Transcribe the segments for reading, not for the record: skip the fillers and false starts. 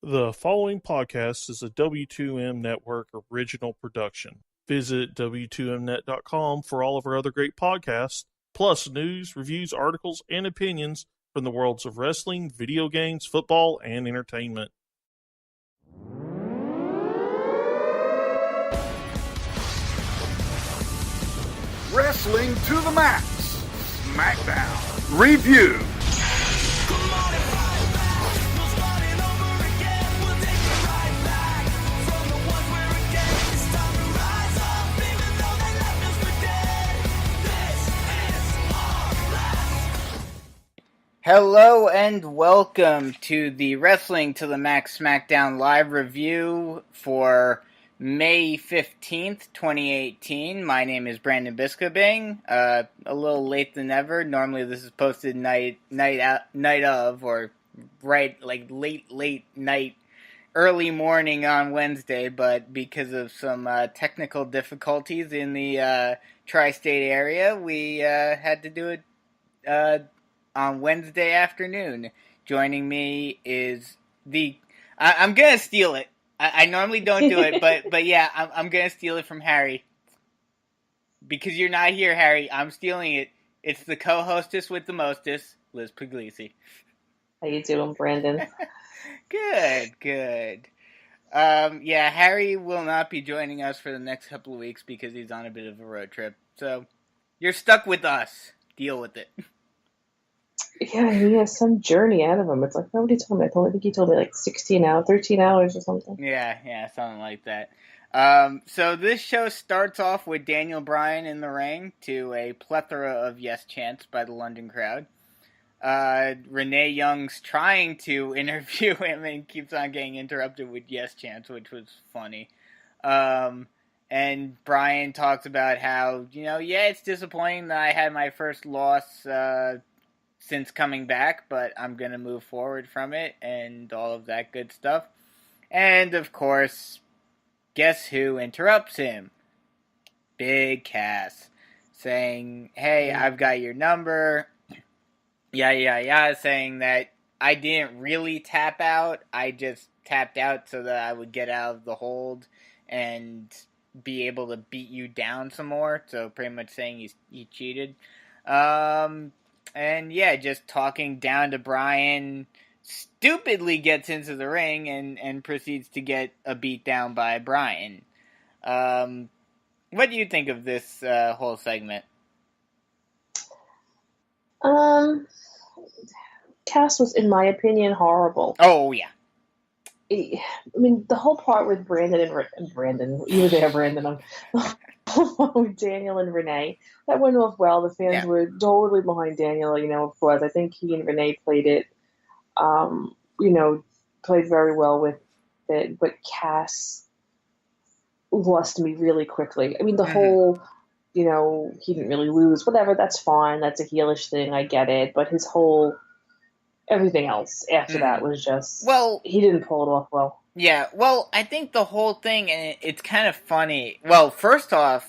The following podcast is a W2M Network original production. Visit W2Mnet.com for all of our other great podcasts, plus news, reviews, articles, and opinions from the worlds of wrestling, video games, football, and entertainment. Wrestling to the Max Smackdown Review. Hello and welcome to the Wrestling to the Max Smackdown live review for May 15th, 2018. My name is Brandon Biskobing. A little late than ever. Normally this is posted night of, or right, like late night, early morning on Wednesday, but because of some technical difficulties in the tri-state area, we had to do it on Wednesday afternoon. Joining me is I'm gonna steal it. I normally don't do it, but yeah, I'm gonna steal it from Harry. Because you're not here, Harry, I'm stealing it. It's the co-hostess with the mostest, Liz Pugliese. How you doing, Brandon? Good. Yeah, Harry will not be joining us for the next couple of weeks because he's on a bit of a road trip. So, you're stuck with us. Deal with it. Yeah, he has some journey out of him. It's like, nobody told me. I think he told me like 16 hours, 13 hours or something. Yeah, something like that. So this show starts off with Daniel Bryan in the ring to a plethora of yes chants by the London crowd. Renee Young's trying to interview him and keeps on getting interrupted with yes chants, which was funny. And Bryan talks about how, it's disappointing that I had my first loss since coming back, but I'm going to move forward from it and all of that good stuff. And, of course, guess who interrupts him? Big Cass, saying, hey, I've got your number, saying that I didn't really tap out, I just tapped out so that I would get out of the hold and be able to beat you down some more, so pretty much saying he cheated. And yeah, just talking down to Bryan, stupidly gets into the ring and proceeds to get a beat down by Bryan. What do you think of this whole segment? Cass was, in my opinion, horrible. Oh, yeah. I mean, the whole part with Brandon and Brandon, you were there, Brandon, with Daniel and Renee, that went off well. The fans were totally behind Daniel, of course. I think he and Renee played it, played very well with it, but Cass lost me really quickly. I mean, the whole, he didn't really lose, whatever, that's fine, that's a heelish thing, I get it, but his whole, everything else after that was just, he didn't pull it off well. Yeah, well, I think the whole thing, and it's kind of funny. Well, first off,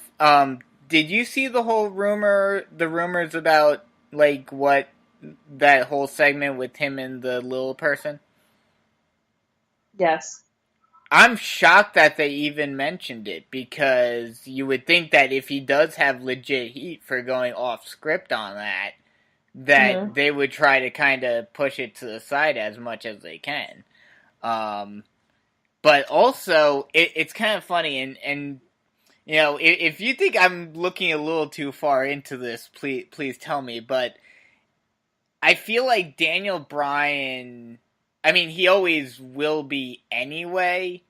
did you see the whole rumors about, like, what, that whole segment with him and the little person? Yes. I'm shocked that they even mentioned it, because you would think that if he does have legit heat for going off script on that they would try to kind of push it to the side as much as they can. But also, it's kind of funny, and if you think I'm looking a little too far into this, please tell me, but I feel like Daniel Bryan, I mean, he always will be anyway,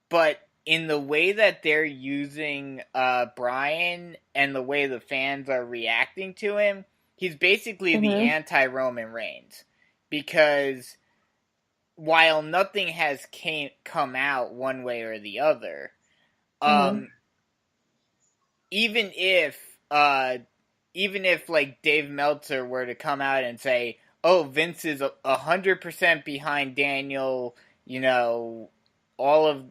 but in the way that they're using Bryan and the way the fans are reacting to him, he's basically the anti-Roman Reigns, because while nothing has come out one way or the other, even if like Dave Meltzer were to come out and say, "Oh, Vince is 100% behind Daniel," all of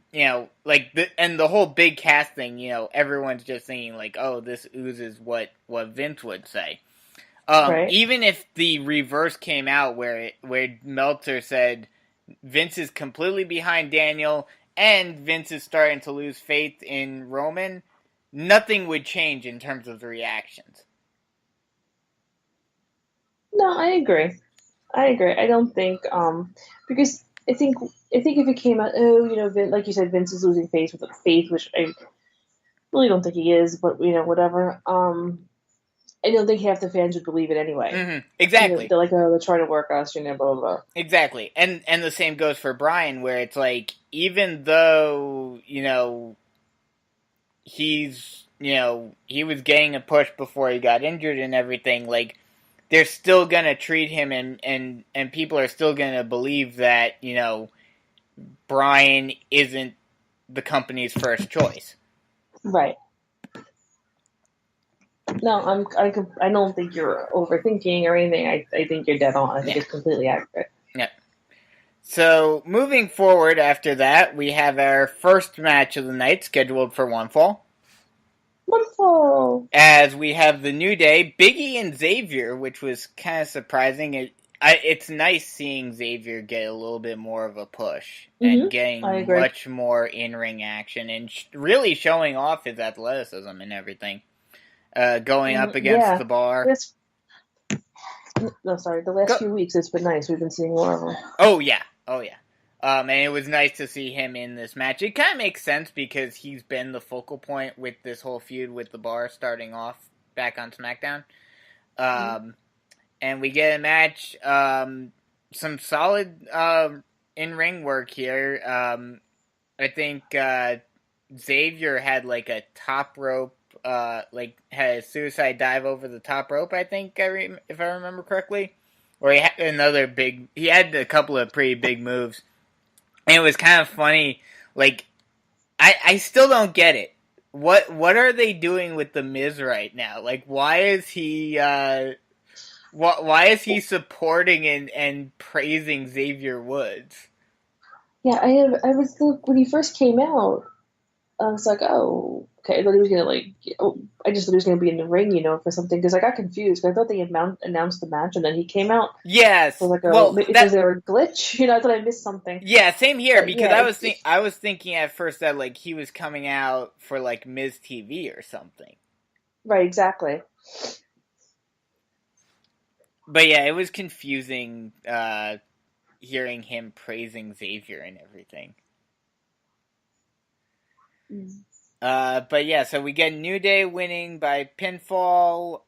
like the whole big cast thing, everyone's just thinking like, "Oh, this oozes what Vince would say." Right. Even if the reverse came out where Meltzer said, Vince is completely behind Daniel, and Vince is starting to lose faith in Roman, nothing would change in terms of the reactions. No, I agree. I don't think because I think if it came out, like you said, Vince is losing faith, which I really don't think he is, but whatever. I don't think half the fans would believe it anyway. Mm-hmm. Exactly. They're like, oh, they're trying to work us, blah blah blah. Exactly, and the same goes for Bryan, where it's like, even though he's he was getting a push before he got injured and everything, like, they're still gonna treat him, and people are still gonna believe that Bryan isn't the company's first choice. Right. No, I don't think you're overthinking or anything. I think you're dead on. I think it's completely accurate. Yeah. So, moving forward after that, we have our first match of the night scheduled for One Fall. Wonderful. As we have the New Day, Big E and Xavier, which was kind of surprising. It's nice seeing Xavier get a little bit more of a push and getting much more in-ring action and really showing off his athleticism and everything. Going up against the Bar. The last few weeks it's been nice. We've been seeing more of him. Oh yeah. And it was nice to see him in this match. It kind of makes sense because he's been the focal point with this whole feud with the Bar starting off back on SmackDown. And we get a match, some solid in-ring work here. I think Xavier had like a top rope, had a suicide dive over the top rope, I think, if I remember correctly. Or he had he had a couple of pretty big moves. And it was kind of funny, like, I still don't get it. What are they doing with The Miz right now? Like, why is he supporting and praising Xavier Woods? Yeah, I was when he first came out, I was like, oh, okay. I thought he was gonna I just thought he was gonna be in the ring, for something, because I got confused. I thought they announced the match and then he came out. Yes. So was there a glitch? I thought I missed something. Yeah, same here, because I was thinking at first that like he was coming out for like Miz TV or something. Right, exactly. But yeah, it was confusing hearing him praising Xavier and everything. But yeah, so we get New Day winning by pinfall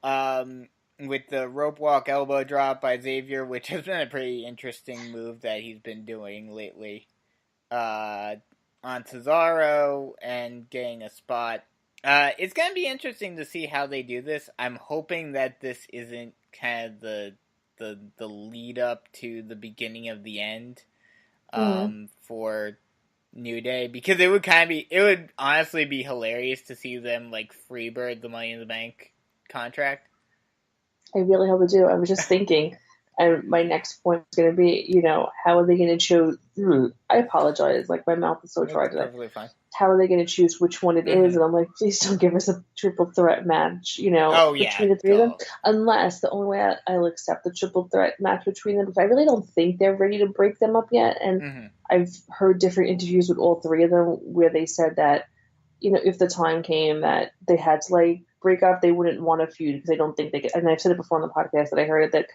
with the rope walk elbow drop by Xavier, which has been a pretty interesting move that he's been doing lately on Cesaro and getting a spot. It's going to be interesting to see how they do this. I'm hoping that this isn't kind of the lead up to the beginning of the end for New Day, because it would honestly be hilarious to see them like freebird the Money in the Bank contract. I really hope they do. I was just thinking, and my next point is going to be, how are they going to choose? I apologize, like my mouth is so dry today. Perfectly fine. How are they going to choose which one it is? And I'm like, please don't give us a triple threat match, between the three of them. Unless the only way I'll accept the triple threat match between them, because I really don't think they're ready to break them up yet. And I've heard different interviews with all three of them where they said that, if the time came that they had to break up, they wouldn't want a feud because they don't think they could. And I've said it before on the podcast that I heard it, that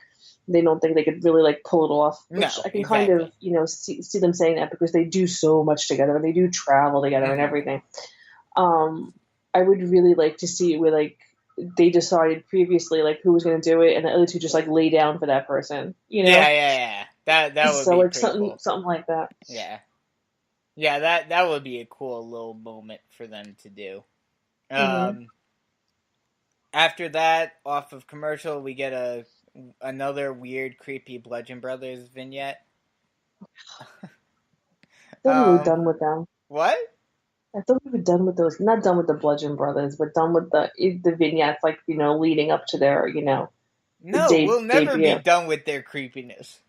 they don't think they could really pull it off. Which I can kind of see them saying that because they do so much together and they do travel together and everything. I would really like to see where they decided previously who was going to do it and the other two just lay down for that person. Yeah. That would be something cool. Something like that. Yeah, that would be a cool little moment for them to do. After that, off of commercial, we get another weird, creepy Bludgeon Brothers vignette. I thought we were done with them. What? I thought we were done with those. Not done with the Bludgeon Brothers, but done with the vignettes, leading up to their, No, we'll never be done with their creepiness.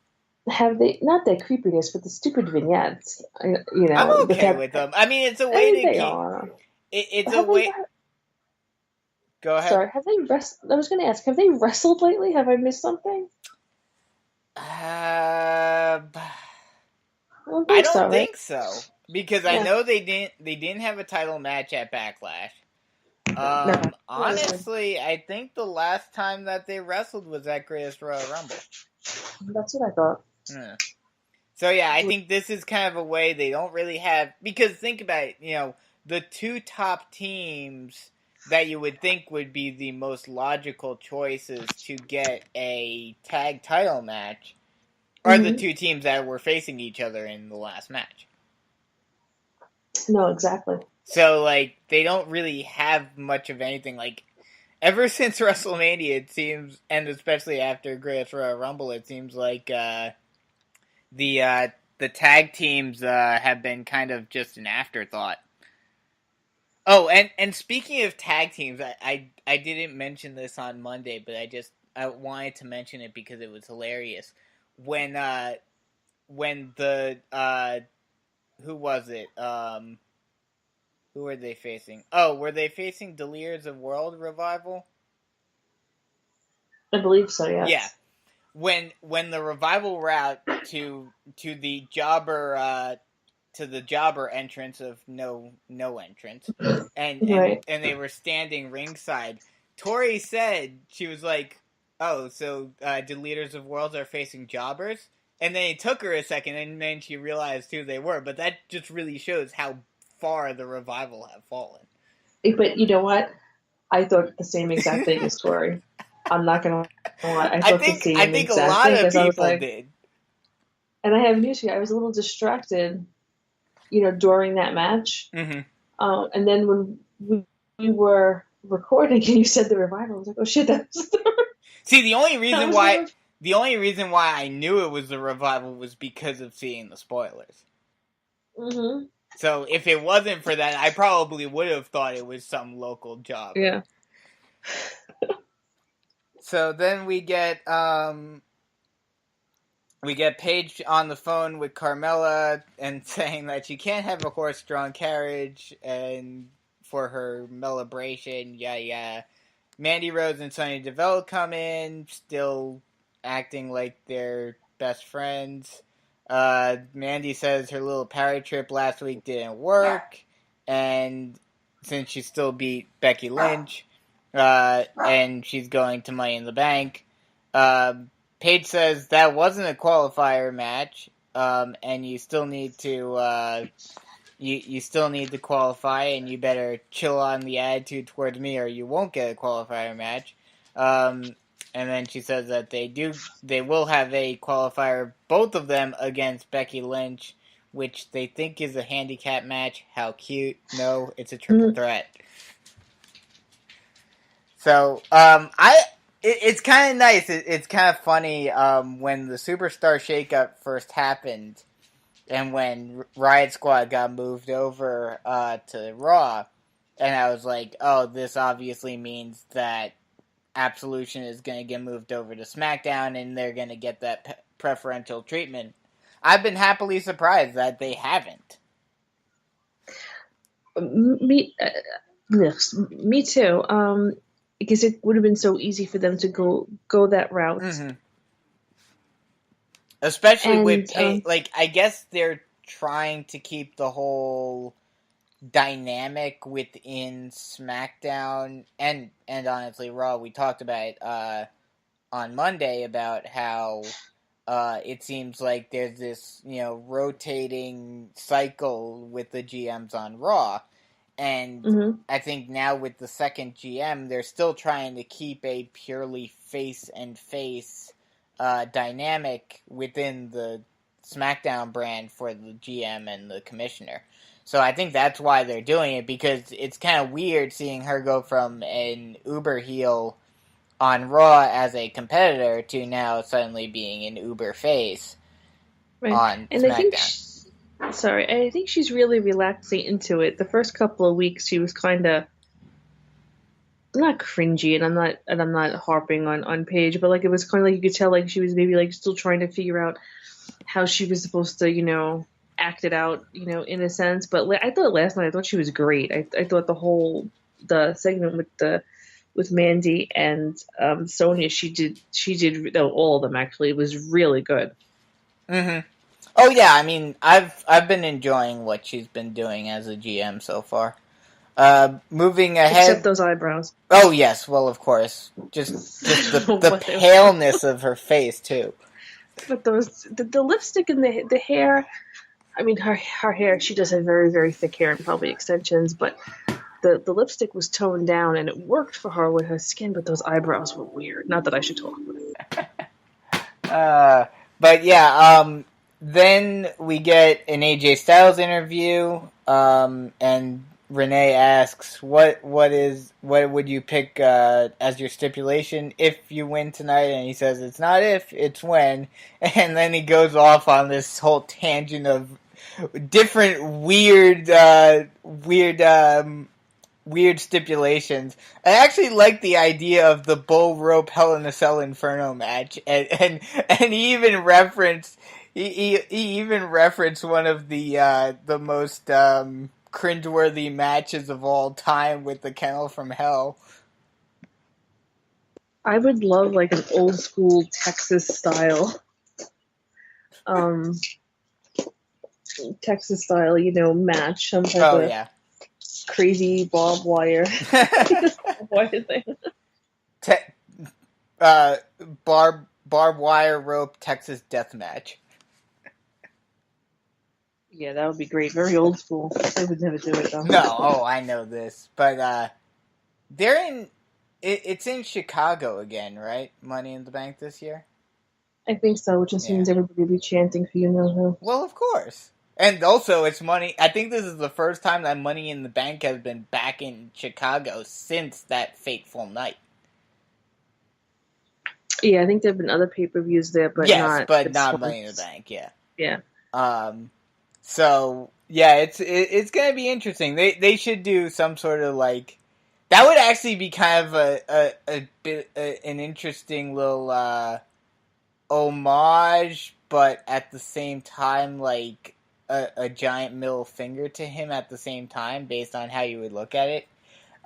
Have they, not their creepiness, but the stupid vignettes? I'm okay with them. I mean, it's a way to keep. It's a way. Go ahead. Sorry, have they wrestled? I was going to ask, have they wrestled lately? Have I missed something? I don't think so. Because I know they didn't have a title match at Backlash. No. Honestly, I think the last time that they wrestled was at Greatest Royal Rumble. That's what I thought. Yeah. So yeah, I think this is kind of a way they don't really have, because think about it, the two top teams that you would think would be the most logical choices to get a tag title match are the two teams that were facing each other in the last match. No, exactly. So, like, they don't really have much of anything. Like, ever since WrestleMania, it seems, and especially after Greatest Royal Rumble, it seems like the tag teams have been kind of just an afterthought. Oh, and speaking of tag teams, I didn't mention this on Monday, but I wanted to mention it because it was hilarious. When the who was it? Who were they facing? Oh, were they facing Delirious of World Revival? I believe so, yes. Yeah. When the Revival were out to the jobber entrance of no entrance, and they were standing ringside, Tori said, she was like, "Oh, so Deleters of Worlds are facing jobbers?" And then it took her a second, and then she realized who they were. But that just really shows how far the Revival have fallen. But you know what? I thought the same exact thing as Tori. I'm not gonna lie. I think a lot of people did. And I have news for you. I was a little distracted, during that match. Mm-hmm. And then when we were recording and you said the Revival, I was like, oh shit, that's See, the only reason why I knew it was the Revival was because of seeing the spoilers. Mm-hmm. So if it wasn't for that, I probably would have thought it was some local job. Yeah. So then we get Paige on the phone with Carmella and saying that she can't have a horse-drawn carriage and for her celebration, yeah. Mandy Rose and Sonya DeVille come in, still acting like they're best friends. Mandy says her little party trip last week didn't work, and since she still beat Becky Lynch, and she's going to Money in the Bank, Paige says that wasn't a qualifier match, and you still need to you still need to qualify, and you better chill on the attitude towards me, or you won't get a qualifier match. And then she says that they will have a qualifier, both of them against Becky Lynch, which they think is a handicap match. How cute! No, it's a triple threat. So, it's kind of nice. It's kind of funny when the Superstar Shakeup first happened, and when Riot Squad got moved over to Raw, and I was like, oh, this obviously means that Absolution is going to get moved over to SmackDown, and they're going to get that preferential treatment. I've been happily surprised that they haven't. Me too. Because it would have been so easy for them to go that route. Mm-hmm. Especially with I guess they're trying to keep the whole dynamic within SmackDown and honestly Raw. We talked about it on Monday about how it seems like there's this rotating cycle with the GMs on Raw, and I think now with the second GM they're still trying to keep a purely face and face dynamic within the SmackDown brand for the GM and the commissioner. So I think that's why they're doing it, because it's kind of weird seeing her go from an uber heel on Raw as a competitor to now suddenly being an uber face on SmackDown. I think she's really relaxing into it. The first couple of weeks she was kind of not cringy, and I'm not harping on Paige, but like it was kind of like you could tell like she was maybe like still trying to figure out how she was supposed to act it out in a sense. But I thought last night she was great. I thought the segment with Mandy and Sonya, she did all of them actually. It was really good. Mm-hmm. Oh yeah, I mean, I've been enjoying what she's been doing as a GM so far. Moving ahead. Except those eyebrows. Oh yes, well of course, just the paleness of her face too. But the lipstick and the hair. I mean, her hair. She does have very, very thick hair and probably extensions, but the lipstick was toned down and it worked for her with her skin. But those eyebrows were weird. Not that I should talk about it. But yeah, then we get an AJ Styles interview, and Renee asks, "What would you pick as your stipulation if you win tonight?" And he says, "It's not if, it's when." And then he goes off on this whole tangent of different weird stipulations. I actually like the idea of the bull rope Hell in a Cell Inferno match, and he even referenced he even referenced one of the most cringeworthy matches of all time with the Kennel from Hell. I would love like an old school Texas style, match. Some type of crazy barbed wire. Barbed wire rope Texas death match. Yeah, that would be great. Very old school. They would never do it though. No, I know this, but it's in Chicago again, right? Money in the Bank this year. I think so, which just means everybody will be chanting for who. Well, of course. And also, it's money. I think this is the first time that Money in the Bank has been back in Chicago since that fateful night. Yeah, I think there have been other pay-per-views there, but not Money in the Bank. Yeah. Yeah. So yeah, it's gonna be interesting. They should do some sort of like that would actually be kind of a bit an interesting little homage, but at the same time like a giant middle finger to him at the same time, based on how you would look at it.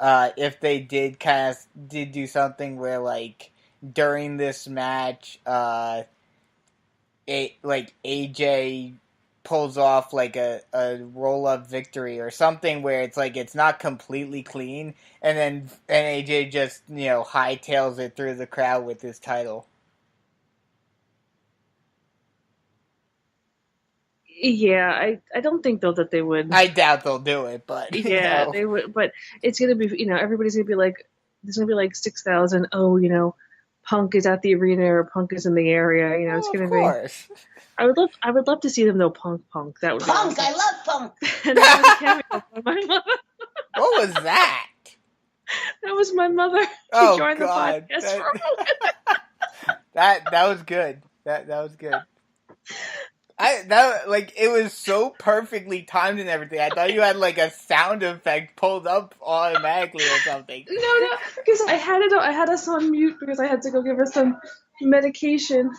If they did do something where like during this match, AJ pulls off like a roll-up victory or something where it's like it's not completely clean, and AJ just hightails it through the crowd with his title. Yeah, I don't think though that they would. I doubt they'll do it, but yeah, they would. But it's gonna be everybody's gonna be like, there's gonna be like 6,000. Oh, Punk is at the arena or Punk is in the area. It's gonna be. I would love to see them though. Punk. That would be Punk. Awesome. I love Punk. And that was a cameo from my mother. What was that? That was my mother. Oh, she joined God. the podcast for a moment. That was good. That was good. It was so perfectly timed and everything. I thought you had like a sound effect pulled up automatically or something. No, because I had us on mute because I had to go give her some medication,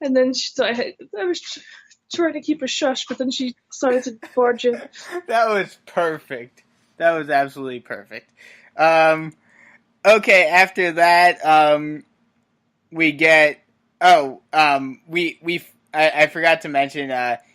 and then I was trying to keep her shush, but then she started to barge in. That was perfect. That was absolutely perfect. Okay, after that, we get I forgot to mention AJ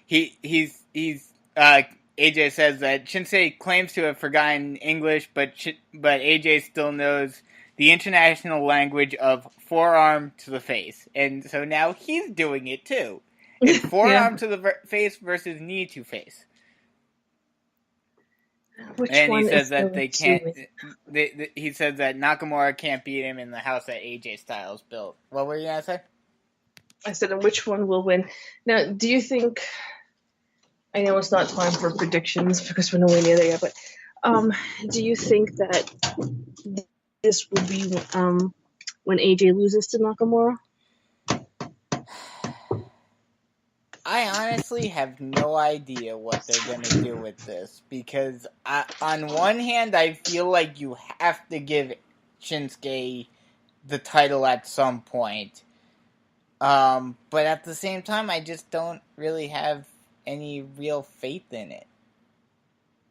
says that Shinsuke claims to have forgotten English, but AJ still knows the international language of forearm to the face, and so now he's doing it too. It's forearm to the face versus knee to face. And he says that they can't. He says that Nakamura can't beat him in the house that AJ Styles built. What were you gonna say? I said, and which one will win? Now, do you think? I know it's not time for predictions because we're nowhere near there yet, but do you think that this will be when AJ loses to Nakamura? I honestly have no idea what they're going to do with this, because on one hand, I feel like you have to give Shinsuke the title at some point. But at the same time, I just don't really have any real faith in it.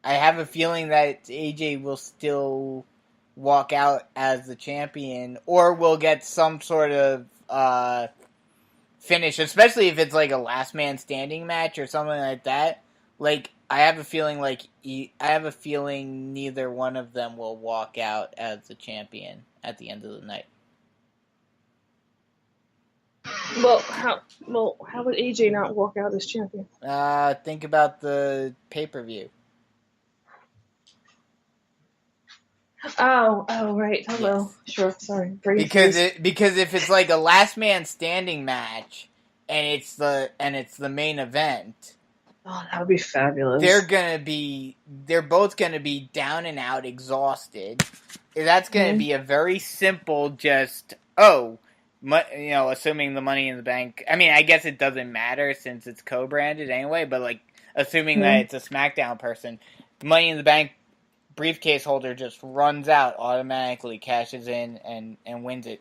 I have a feeling that AJ will still walk out as the champion, or will get some sort of finish, especially if it's like a last man standing match or something like that. Like, I have a feeling neither one of them will walk out as the champion at the end of the night. Well, how would AJ not walk out as champion? Think about the pay-per-view. Oh, right. Hello. Yes. Sure. Sorry. Because if it's like a last man standing match, and it's the main event. Oh, that would be fabulous. They're both gonna be down and out, exhausted. That's gonna be a very simple, just assuming the Money in the Bank. I mean, I guess it doesn't matter since it's co-branded anyway. But like, assuming that it's a SmackDown person, the Money in the Bank briefcase holder just runs out, automatically cashes in and wins it.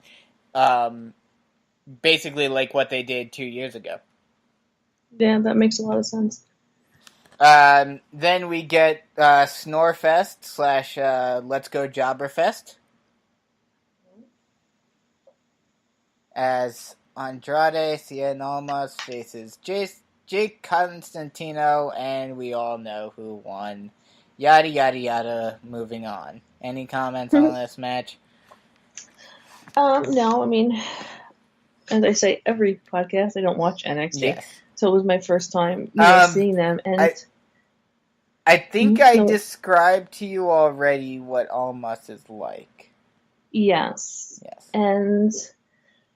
Basically like what they did 2 years ago. Yeah, that makes a lot of sense. Then we get Snorefest / Let's Go Jobberfest. As Andrade, Cien, Almas faces Jake Constantino, and we all know who won. Yada, yada, yada, moving on. Any comments on this match? No, I mean, as I say every podcast, I don't watch NXT. Yes. So it was my first time seeing them. And I think I described to you already what Almas is like. Yes. And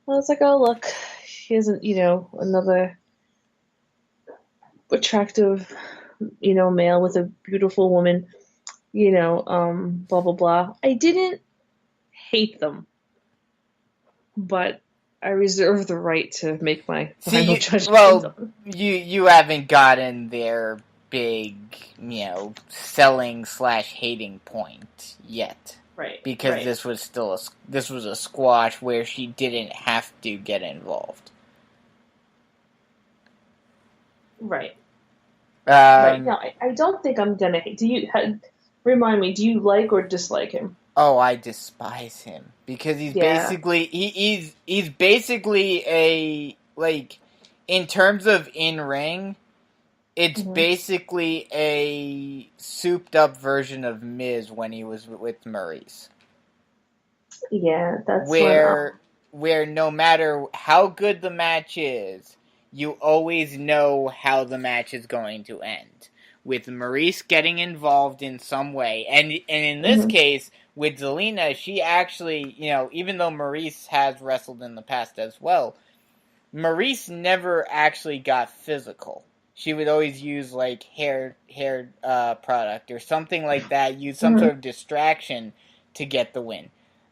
I was like, oh, look, here's another attractive male with a beautiful woman, blah, blah, blah. I didn't hate them, but I reserve the right to make my final judgment. Well, you haven't gotten their big, selling / hating point yet. Right. Because this was a squash where she didn't have to get involved. Right. Right. No, I don't think I'm gonna. Remind me? Do you like or dislike him? Oh, I despise him because he's basically he's basically a, like, in terms of in ring, it's basically a souped up version of Miz when he was with Maurice. Yeah, that's where no matter how good the match is, you always know how the match is going to end, with Maurice getting involved in some way. And in this case, with Zelina, she actually, even though Maurice has wrestled in the past as well, Maurice never actually got physical. She would always use, like, hair product or something like that, use some sort of distraction to get the win.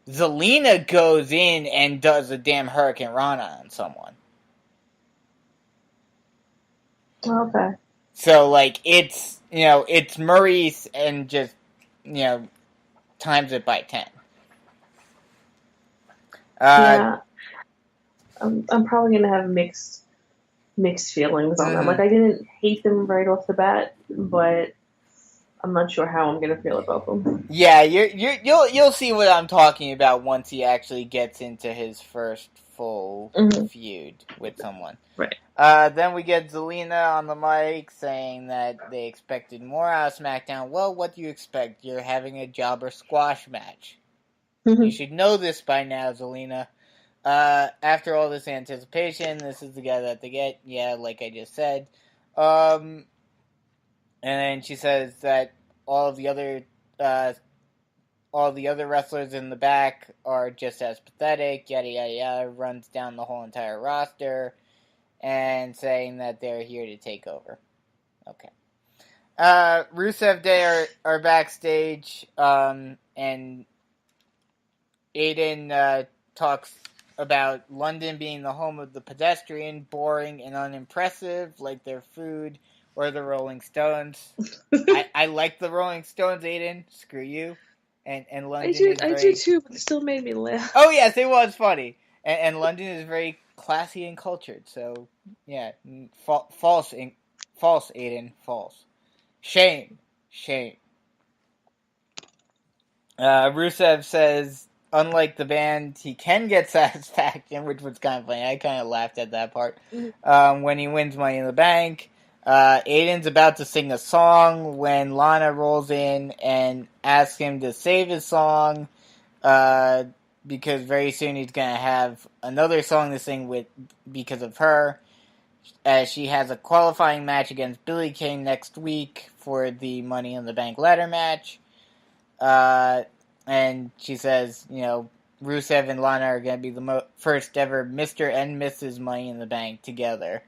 Zelina goes in and does a damn Hurricane Rana on someone. Okay. So, like, it's Maurice and just, times it by 10. Yeah. I'm probably going to have mixed feelings on them. Like, I didn't hate them right off the bat, but I'm not sure how I'm going to feel about them. Yeah, you'll see what I'm talking about once he actually gets into his first full feud with someone. Right. Then we get Zelina on the mic saying that they expected more out of SmackDown. Well, what do you expect? You're having a jobber squash match. You should know this by now, Zelina. After all this anticipation, this is the guy that they get. Yeah, like I just said. And then she says that all the other wrestlers in the back are just as pathetic, yada, yada, yada, runs down the whole entire roster, and saying that they're here to take over. Okay. Rusev Day are backstage, and Aiden talks about London being the home of the pedestrian, boring and unimpressive, like their food or the Rolling Stones. I like the Rolling Stones, Aiden. Screw you. And London I do too, but it still made me laugh. Oh yes, it was funny. And London is very classy and cultured. So yeah, false, Aiden, false. Shame. Rusev says unlike the band, he can get satisfaction, which was kind of funny. I kind of laughed at that part. When he wins Money in the Bank. Aiden's about to sing a song when Lana rolls in and asks him to save his song, because very soon he's going to have another song to sing with because of her, as she has a qualifying match against Billie Kay next week for the Money in the Bank ladder match. And she says, Rusev and Lana are going to be the first ever Mr. and Mrs. Money in the Bank together.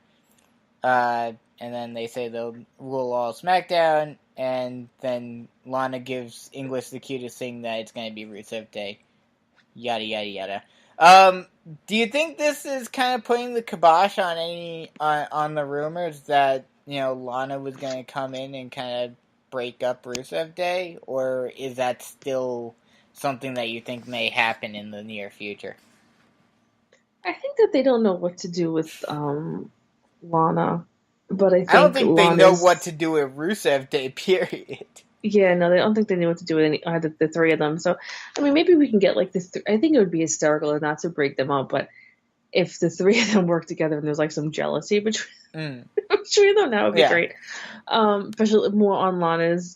And then they say they'll rule all SmackDown, and then Lana gives English the cue to sing that it's going to be Rusev Day. Yada, yada, yada. Do you think this is kind of putting the kibosh on on the rumors that, Lana was going to come in and kind of break up Rusev Day? Or is that still something that you think may happen in the near future? I think that they don't know what to do with Lana. But I don't think they know Lana's... what to do with Rusev Day, period. Yeah, no, they don't think they know what to do with either the three of them. So, I mean, maybe we can get like this. I think it would be hysterical not to break them up, but if the three of them work together and there's like some jealousy between them, that would be great. Especially more on Lana's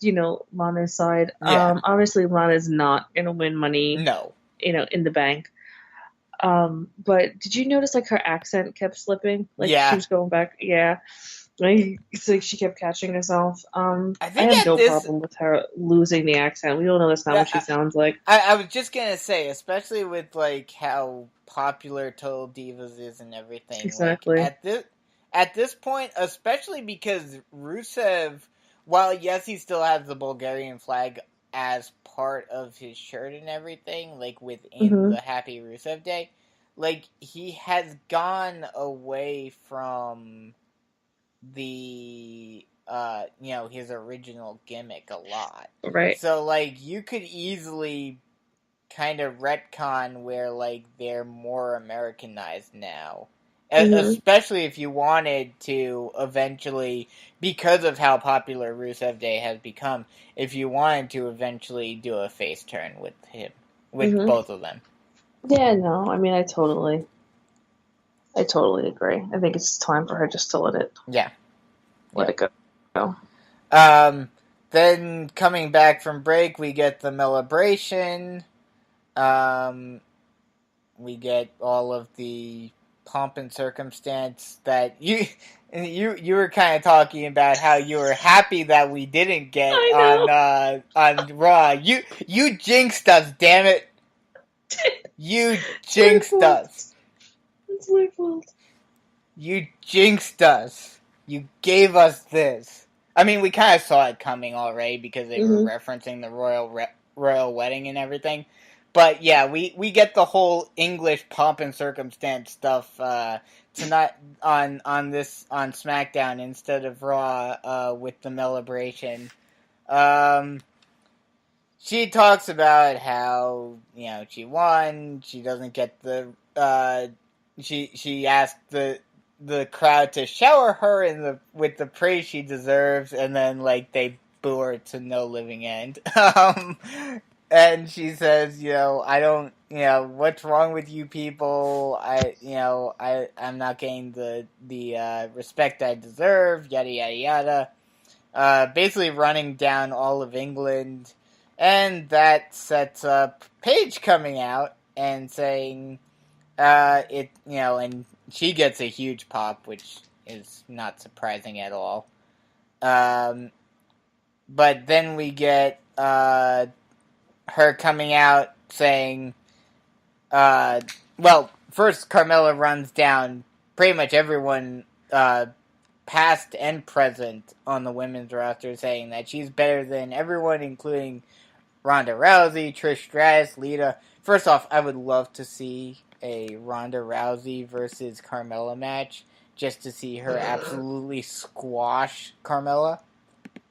side. Yeah. Obviously, Lana's not gonna win money. No. In the bank. But did you notice like her accent kept slipping? Like she was going back. Yeah. It's like she kept catching herself. I have no problem with her losing the accent. We all know that's not what she sounds like. I was just gonna say, especially with like how popular Total Divas is and everything. Exactly. Like, at this point, especially because Rusev, while yes, he still has the Bulgarian flag as part of his shirt and everything, like within the Happy Rusev Day, like he has gone away from the his original gimmick a lot. Right. So like you could easily kind of retcon where like they're more Americanized now. Especially if you wanted to eventually, because of how popular Rusev Day has become, if you wanted to eventually do a face turn with him, with both of them. Yeah, no, I mean, I totally agree. I think it's time for her just to let it go. Then coming back from break, we get the Melibration. We get all of the pomp and circumstance that you were kind of talking about how you were happy that we didn't get on Raw. You jinxed us, damn it! You jinxed us. It's my fault. You jinxed us. You gave us this. I mean, we kind of saw it coming already because they were referencing the royal wedding and everything. But yeah, we get the whole English pomp and circumstance stuff tonight on SmackDown instead of Raw with the Melibration. She talks about how she won. She doesn't get the she asked the crowd to shower her with the praise she deserves, and then like they boo her to no living end. And she says, I don't, what's wrong with you people? I'm not getting the respect I deserve, yada, yada, yada. Basically running down all of England. And that sets up Paige coming out and saying, and she gets a huge pop, which is not surprising at all. But then we get, her coming out saying, first Carmella runs down pretty much everyone, past and present on the women's roster, saying that she's better than everyone, including Ronda Rousey, Trish Stratus, Lita. First off, I would love to see a Ronda Rousey versus Carmella match, just to see her absolutely squash Carmella.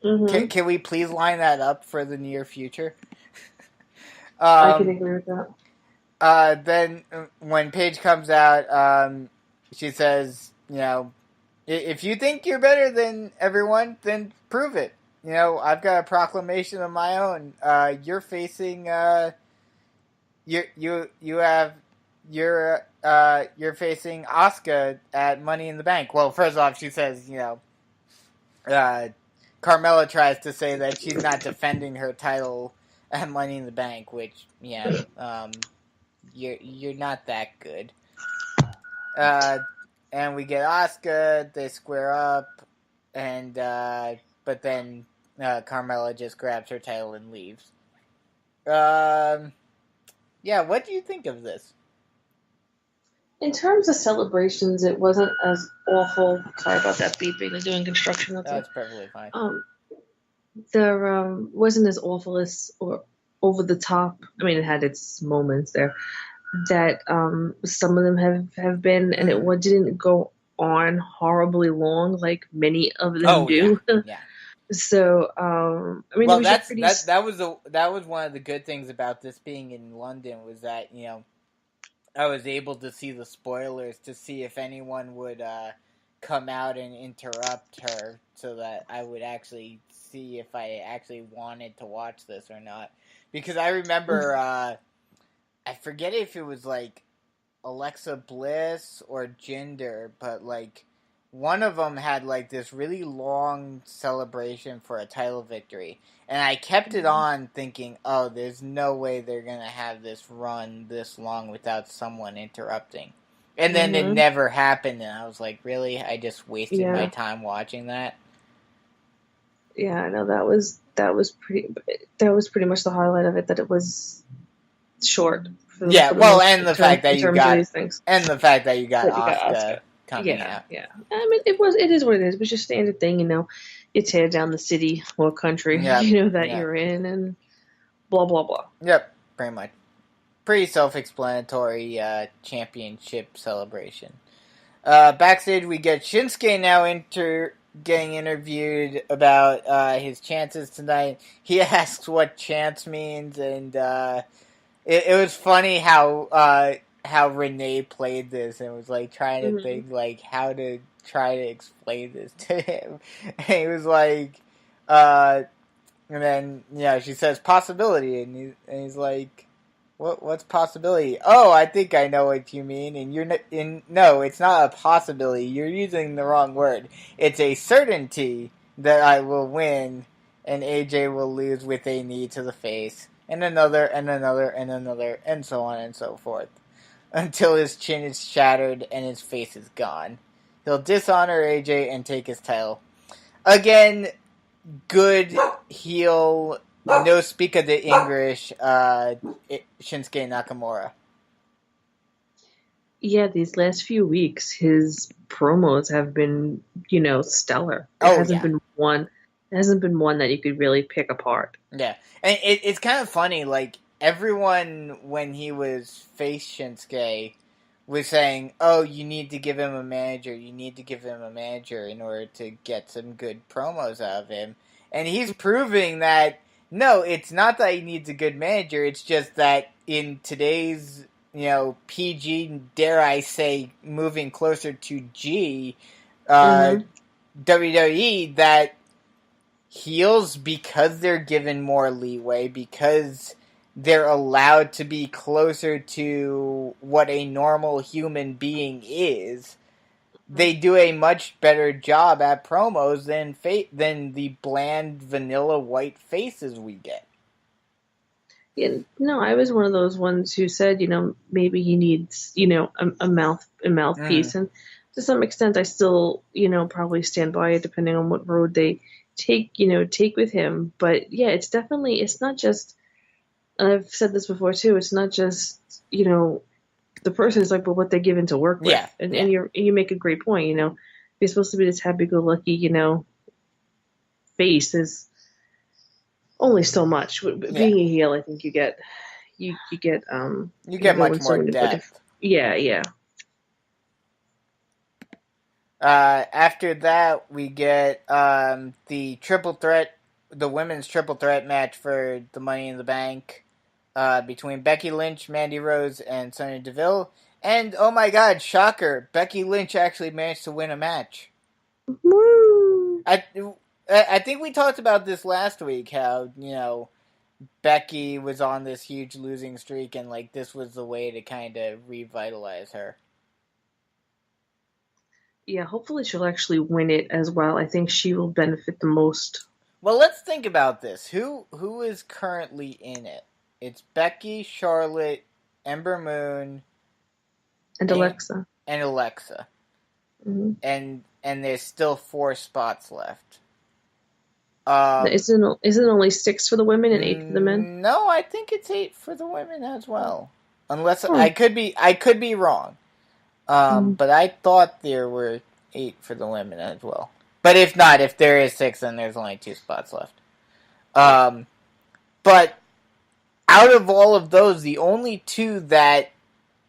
Can we please line that up for the near future? I can agree with that. Then when Paige comes out, she says, if you think you're better than everyone, then prove it. I've got a proclamation of my own. You're facing you're facing Asuka at Money in the Bank. Well, first off, she says, Carmella tries to say that she's not defending her title at Money in the Bank, which, you're not that good. And we get Asuka, they square up, and but then Carmella just grabs her title and leaves. What do you think of this? In terms of celebrations, it wasn't as awful. Sorry about that beeping. They're doing construction. That's perfectly fine. There wasn't as awful as or over the top. I mean, it had its moments there that some of them have been, and it didn't go on horribly long like many of them do. Yeah. So, I mean, that was one of the good things about this being in London was that I was able to see the spoilers to see if anyone would come out and interrupt her, so that I would actually see if I actually wanted to watch this or not. Because I remember, I forget if it was like Alexa Bliss or Jinder, but like one of them had like this really long celebration for a title victory, and I kept it on thinking, oh, there's no way they're gonna have this run this long without someone interrupting, and then it never happened, and I was like, really? I just wasted my time watching that. Yeah, I know that was pretty much the highlight of it, that it was short. And the fact that you got Asuka coming out. Yeah. I mean, it is what it is. It was just standard thing, you tear down the city or country, that you're in, and blah blah blah. Yep, pretty much. Pretty self-explanatory championship celebration. Backstage, we get Shinsuke now getting interviewed about his chances tonight. He asks what chance means, and it was funny how Renee played this and was like trying to think like how to try to explain this to him. And he was like, and then she says possibility, and he's like, what's possibility? Oh, I think I know what you mean. And no, it's not a possibility. You're using the wrong word. It's a certainty that I will win and AJ will lose with a knee to the face, and another, and another, and another, and so on and so forth, until his chin is shattered and his face is gone. He'll dishonor AJ and take his title. Again, good heel, no speak of the English, Shinsuke Nakamura. Yeah, these last few weeks, his promos have been, stellar. There hasn't been one that you could really pick apart. Yeah, and it's kind of funny, like, everyone, when he was face Shinsuke, was saying, oh, you need to give him a manager, in order to get some good promos out of him. And he's proving that, no, it's not that he needs a good manager, it's just that in today's, PG, dare I say, moving closer to G, WWE, that heels, because they're given more leeway, because they're allowed to be closer to what a normal human being is, they do a much better job at promos than the bland vanilla white faces we get. Yeah, no, I was one of those ones who said, maybe he needs, a mouthpiece, and to some extent, I still, probably stand by it, depending on what road they take with him. But yeah, it's not just. I've said this before too. It's not just the person is like, but what they're given to work with, and you make a great point. You're supposed to be this happy-go-lucky, face is only so much. Being a heel, I think you get much more depth. Yeah. After that, we get the women's triple threat match for the Money in the Bank between Becky Lynch, Mandy Rose, and Sonya DeVille. And oh my God, shocker! Becky Lynch actually managed to win a match. Woo! I think we talked about this last week. How Becky was on this huge losing streak, and like this was the way to kind of revitalize her. Yeah, hopefully she'll actually win it as well. I think she will benefit the most. Well, let's think about this. Who is currently in it? It's Becky, Charlotte, Ember Moon, And Alexa. And Alexa. Mm-hmm. And there's still 4 spots left. Isn't only 6 for the women and 8 for the men? No, I think it's 8 for the women as well. Unless I could be wrong. But I thought there were 8 for the women as well. But if not, if there is 6, then there's only 2 spots left. But out of all of those, the only 2 that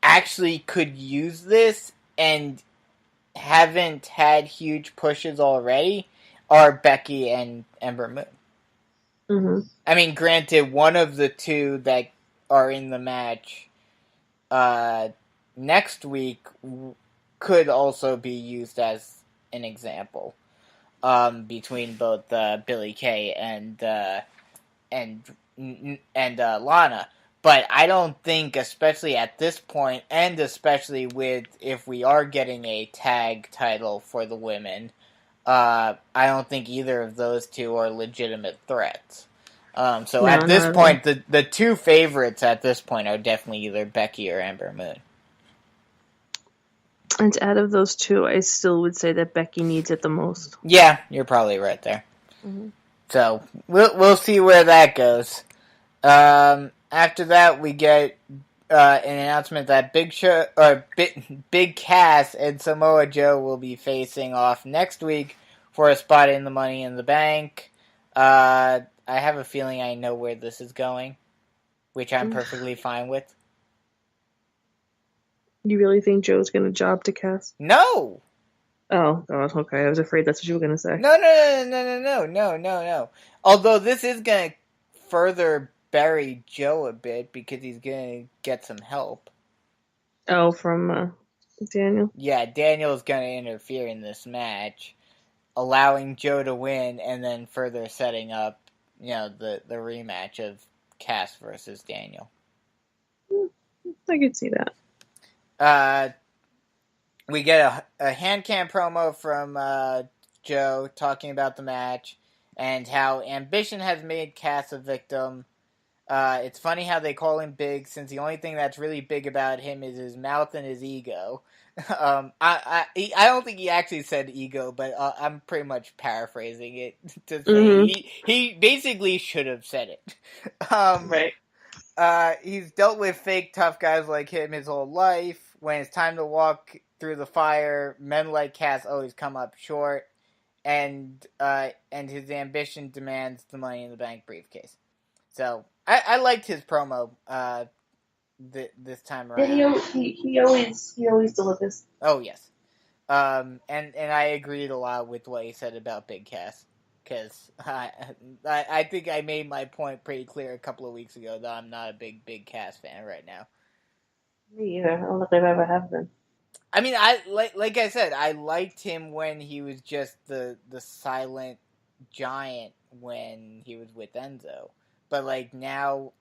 actually could use this and haven't had huge pushes already are Becky and Ember Moon. Mm-hmm. I mean, granted, one of the 2 that are in the match next week could also be used as an example between both Billie Kay and Lana. But I don't think, especially at this point, and especially with if we are getting a tag title for the women, I don't think either of those 2 are legitimate threats. So at this point, the 2 favorites at this point are definitely either Becky or Ember Moon. And out of those 2, I still would say that Becky needs it the most. Yeah, you're probably right there. Mm-hmm. So we'll see where that goes. After that, we get an announcement that Big Cass and Samoa Joe will be facing off next week for a spot in the Money in the Bank. I have a feeling I know where this is going, which I'm perfectly fine with. You really think Joe's going to job to Cass? No! Oh, God, okay. I was afraid that's what you were going to say. No. Although this is going to further bury Joe a bit because he's going to get some help. Oh, from Daniel? Yeah, Daniel's going to interfere in this match, allowing Joe to win and then further setting up, the rematch of Cass versus Daniel. I could see that. We get a hand cam promo from Joe talking about the match and how ambition has made Cass a victim. It's funny how they call him big, since the only thing that's really big about him is his mouth and his ego. I don't think he actually said ego, but I'm pretty much paraphrasing it to say he basically should have said it. Right. He's dealt with fake tough guys like him his whole life. When it's time to walk through the fire, men like Cass always come up short, and his ambition demands the Money in the Bank briefcase. So I liked his promo this time around. Yeah, he always delivers. Oh yes, and I agreed a lot with what he said about Big Cass. Because I think I made my point pretty clear a couple of weeks ago that I'm not a big Cass fan right now. Me either. I don't think I've ever have been. I mean, I like I said, I liked him when he was just the silent giant when he was with Enzo. But like now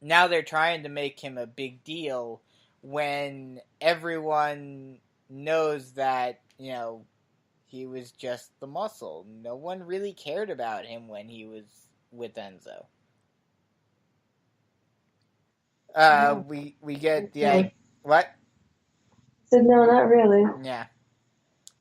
they're trying to make him a big deal when everyone knows that, he was just the muscle. No one really cared about him when he was with Enzo. We get the what? I said no, not really. Yeah.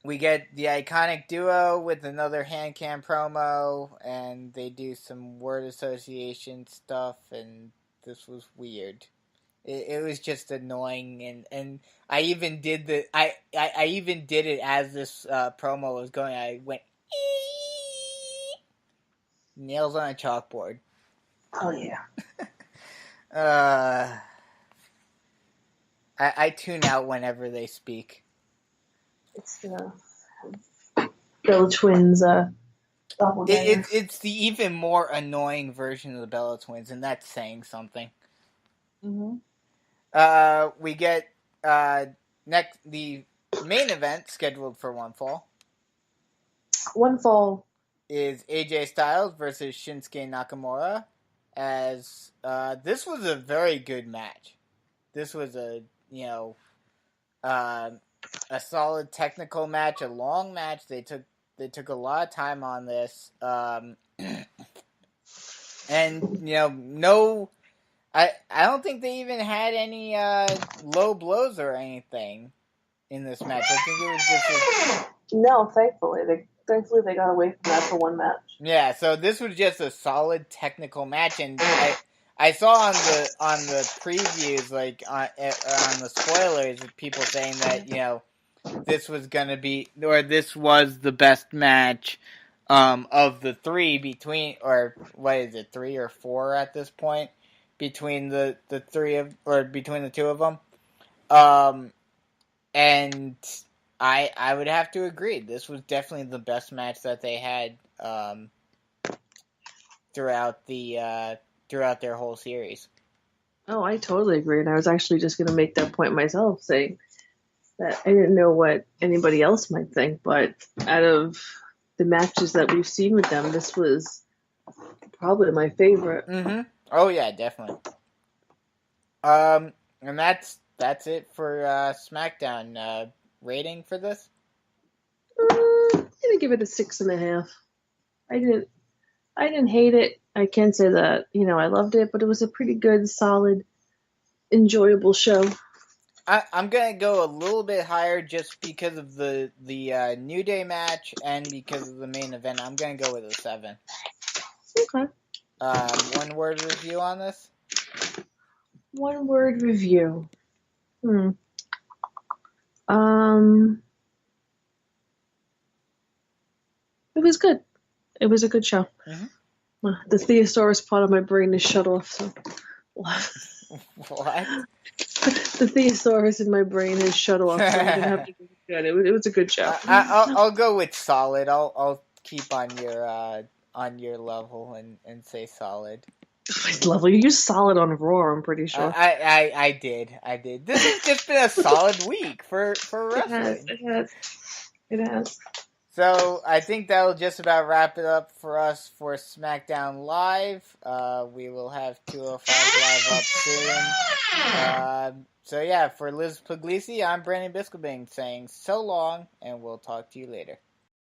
We get the iconic duo with another hand cam promo, and they do some word association stuff, and this was weird. It was just annoying, and I even did I even did it as this promo was going. I went ee! Nails on a chalkboard. Oh yeah. I tune out whenever they speak. It's Bella Twins. It's the even more annoying version of the Bella Twins, and that's saying something. Mm-hmm. We get next the main event scheduled for one fall. One fall Is AJ Styles versus Shinsuke Nakamura. as this was a very good match. This was a a solid technical match, a long match. They took a lot of time on this, and no. I don't think they even had any low blows or anything in this match. I think it was just No, thankfully they got away from that for one match. yeah. So this was just a solid technical match, and I saw on the previews, like on the spoilers, people saying that this was gonna be, or this was the best match of the three between, or what is it, 3 or 4 at this point? Between the three of, or between the two of them, and I would have to agree. This was definitely the best match that they had throughout their whole series. Oh, I totally agree, and I was actually just going to make that point myself, saying that I didn't know what anybody else might think, but out of the matches that we've seen with them, this was probably my favorite. Mm-hmm. Oh yeah, definitely. And that's it for SmackDown. Rating for this? I'm gonna give it a 6.5. I didn't hate it. I can't say that I loved it, but it was a pretty good, solid, enjoyable show. I'm gonna go a little bit higher just because of the New Day match and because of the main event. I'm gonna go with a 7. Okay. 1 word review on this? 1 word review. It was good. It was a good show. Mm-hmm. The Theosaurus part of my brain is shut off. So what? The Theosaurus in my brain is shut off. So I'm gonna have to be good. It was a good show. I'll go with solid. I'll keep on your level and say solid. Level. You used solid on Raw, I'm pretty sure. I did. This has just been a solid week for wrestling. It has. So I think that'll just about wrap it up for us for SmackDown Live. We will have 205 Live up soon. So yeah, for Liz Pugliese, I'm Brandon Biskobing saying so long, and we'll talk to you later.